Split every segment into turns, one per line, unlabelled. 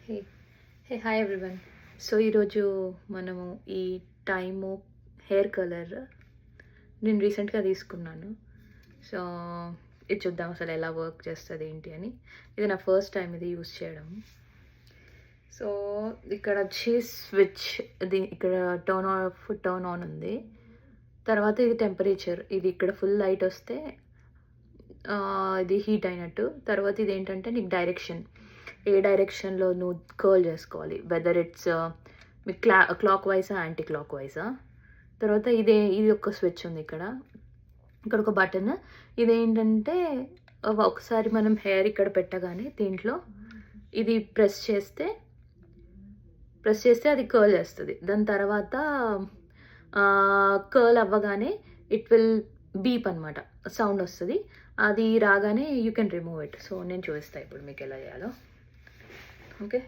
హే hey hi everyone. So ఈరోజు మనము ఈ టైము హెయిర్ కలర్ నేను రీసెంట్గా తీసుకున్నాను. సో ఇది చూద్దాం అసలు ఎలా వర్క్ చేస్తుంది ఏంటి అని. ఇది నా ఫస్ట్ టైం ఇది యూస్ చేయడం. సో ఇక్కడ వచ్చి స్విచ్, ఇది ఇక్కడ టర్న్ ఆఫ్ టర్న్ ఆన్ ఉంది. తర్వాత ఇది టెంపరేచర్, ఇది ఇక్కడ ఫుల్ లైట్ వస్తే ఇది హీట్ అయినట్టు. తర్వాత ఇది ఏంటంటే నీకు డైరెక్షన్, ఏ డైరెక్షన్లో నువ్వు కర్ల్ చేసుకోవాలి, వెదర్ ఇట్స్ మీకు క్లాక్ వైజా యాంటీ క్లాక్ వైజా. తర్వాత ఇది ఒక స్విచ్ ఉంది ఇక్కడ ఒక బటన్. ఇదేంటంటే ఒకసారి మనం హెయిర్ ఇక్కడ పెట్టగానే దీంట్లో ఇది ప్రెస్ చేస్తే అది కర్ల్ చేస్తుంది. దాని తర్వాత కర్ల్ అవ్వగానే ఇట్ విల్ బీప్ అనమాట, సౌండ్ వస్తుంది. అది రాగానే you can remove it. So నేను చూపిస్తాను ఇప్పుడు మీకు ఎలా చేయాలో. ఓకే,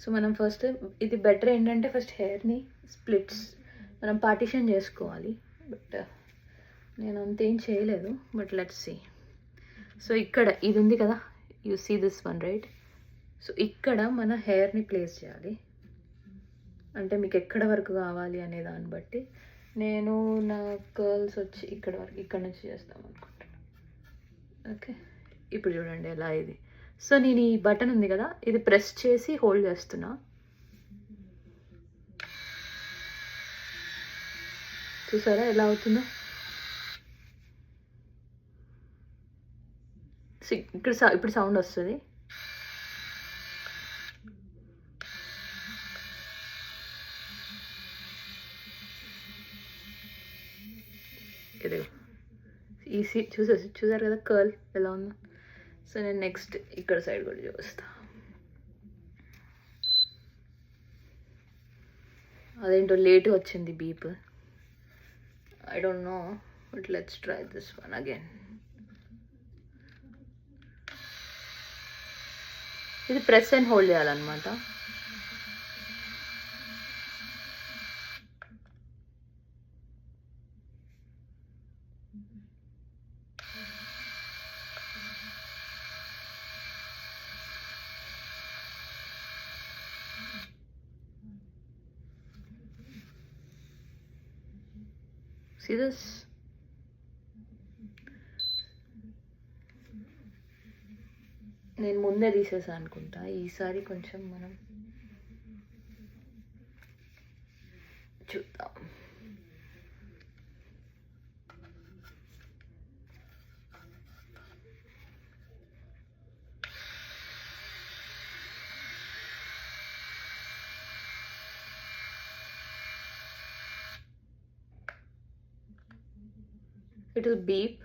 సో మనం ఫస్ట్ ఇది బెటర్ ఏంటంటే ఫస్ట్ హెయిర్ని స్ప్లిట్స్ మనం పార్టిషన్ చేసుకోవాలి. బట్ నేను అంతేం చేయలేదు, బట్ లెట్స్ సీ. సో ఇక్కడ ఇది ఉంది కదా, you see this one right. So ఇక్కడ మన హెయిర్ని ప్లేస్ చేయాలి. అంటే మీకు ఎక్కడ వరకు కావాలి అనే దాన్ని బట్టి. నేను నా కర్ల్స్ వచ్చి ఇక్కడ వరకు, ఇక్కడ నుంచి చేస్తాం అనుకుంటున్నాను. ఓకే, ఇప్పుడు చూడండి ఎలా ఇది. సో నేను ఈ బటన్ ఉంది కదా, ఇది ప్రెస్ చేసి హోల్డ్ చేస్తున్నా. చూసారా ఎలా అవుతుందో. ఇప్పుడు సౌండ్ వస్తుంది. ఇది చూసారు కదా కర్ల్ ఎలా ఉందో. సో నేను నెక్స్ట్ ఇక్కడ సైడ్ కూడా చూపిస్తా. అదేంటో లేట్గా వచ్చింది beep, I don't know, but let's try this one again. ఇది ప్రెస్ అండ్ హోల్డ్ చేయాలన్నమాట. See this? నేను ముందే తీసేసా అనుకుంటా, ఈసారి కొంచెం మనం చూద్దాం. It will beep,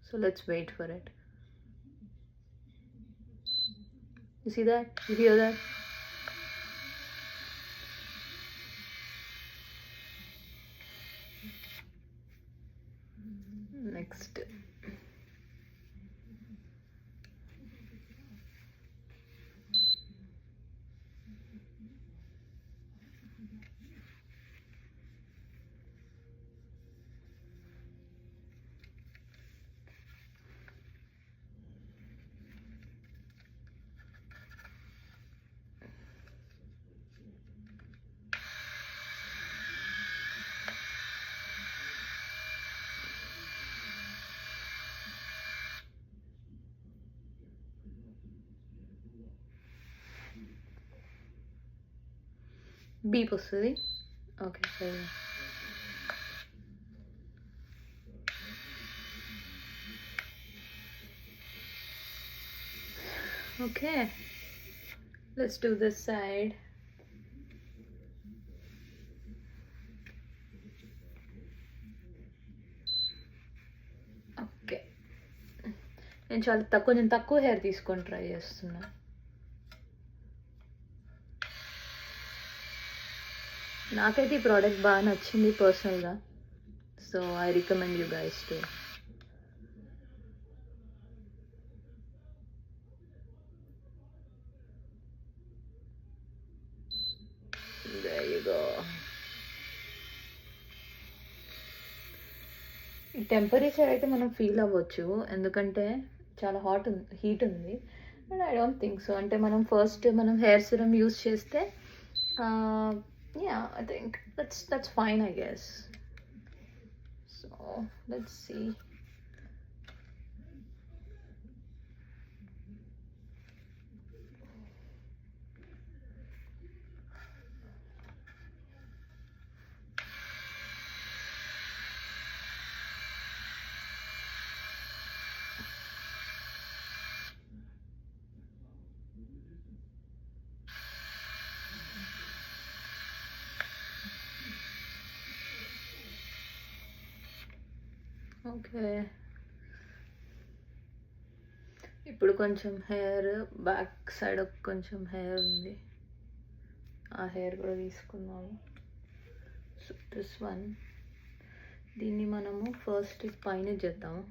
so let's wait for it. You see that? You hear that? Next. Beep వస్తుంది. ఓకే, సరే. Okay, let's do this side. Okay, నేను కొంచెం తక్కువ హెయిర్ తీసుకొని ట్రై చేస్తున్నా. నాకైతే ఈ ప్రోడక్ట్ బాగా నచ్చింది పర్సనల్గా. So I recommend you guys to. There you go. ఈ టెంపరేచర్ అయితే మనం ఫీల్ అవ్వచ్చు, ఎందుకంటే చాలా హీట్ ఉంది. But I don't think so. అంటే మనం ఫస్ట్ మనం హెయిర్ సిరమ్ యూస్ చేస్తే yeah I think that's fine I guess. So let's see. Okay, ఇప్పుడు కొంచెం హెయిర్ బ్యాక్ సైడ్ కొంచెం హెయిర్ ఉంది, ఆ హెయిర్ కూడా తీసుకున్నాము. సో దిస్ వన్, దీన్ని మనము ఫస్ట్ పైన చేద్దాము.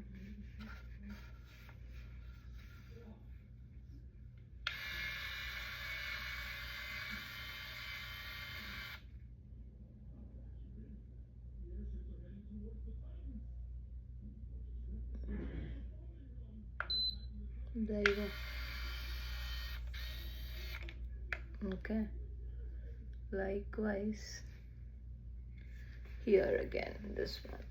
There you go. Okay. Likewise, here again, this one.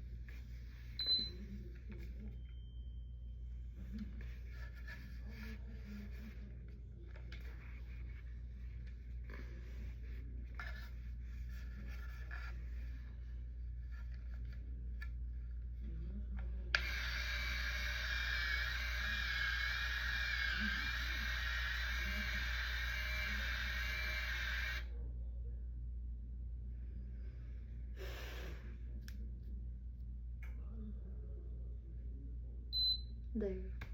There you go.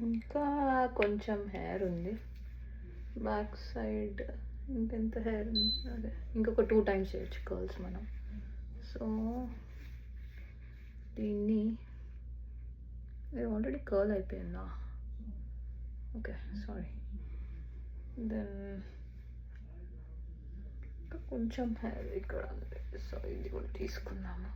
ఇంకా కొంచెం హెయిర్ ఉంది బ్యాక్ సైడ్, ఇంకెంత హెయిర్ ఉంది, అదే ఇంకొక 2 times చేయొచ్చు కర్ల్స్ మనం. సో దీన్ని ఆల్రెడీ కర్ల్ అయిపోయిందా? Okay sorry. దెన్ కొంచెం హెయిర్ ఇక్కడ ఉంది, సో ఇది కూడా తీసుకుందాము.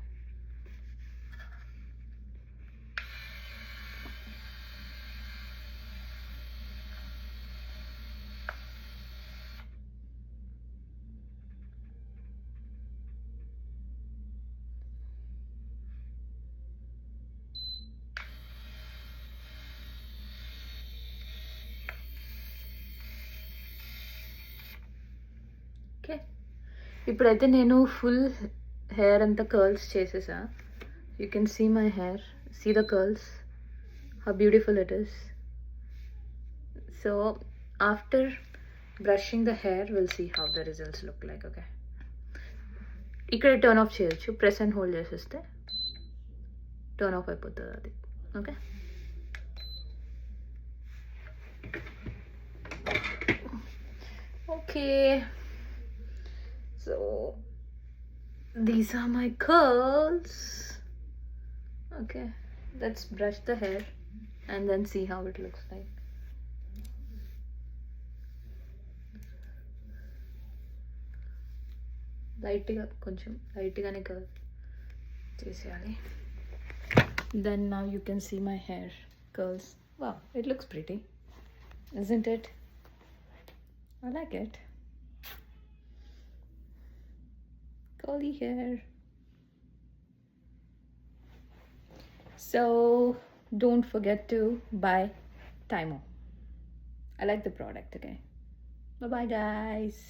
ఓకే, ఇప్పుడైతే నేను ఫుల్ హెయిర్ అంతా కర్ల్స్ చేసేసా. You can see my hair, see the curls, how beautiful it is. So after brushing the hair will see how the results look like. Okay, ఇక్కడ టర్న్ ఆఫ్ చేయొచ్చు, press and hold చేసేస్తే turn off అయిపోతుంది అది. Okay, okay. So these are my curls. Okay, let's brush the hair and then see how it looks like. లైట్గా కొంచెం లైట్గానే curl చేసేయాలి. Then now you can see my hair curls. Wow, it looks pretty, isn't it? I like it. Curly hair. So don't forget to buy Tymo. I like the product. Okay, bye bye guys.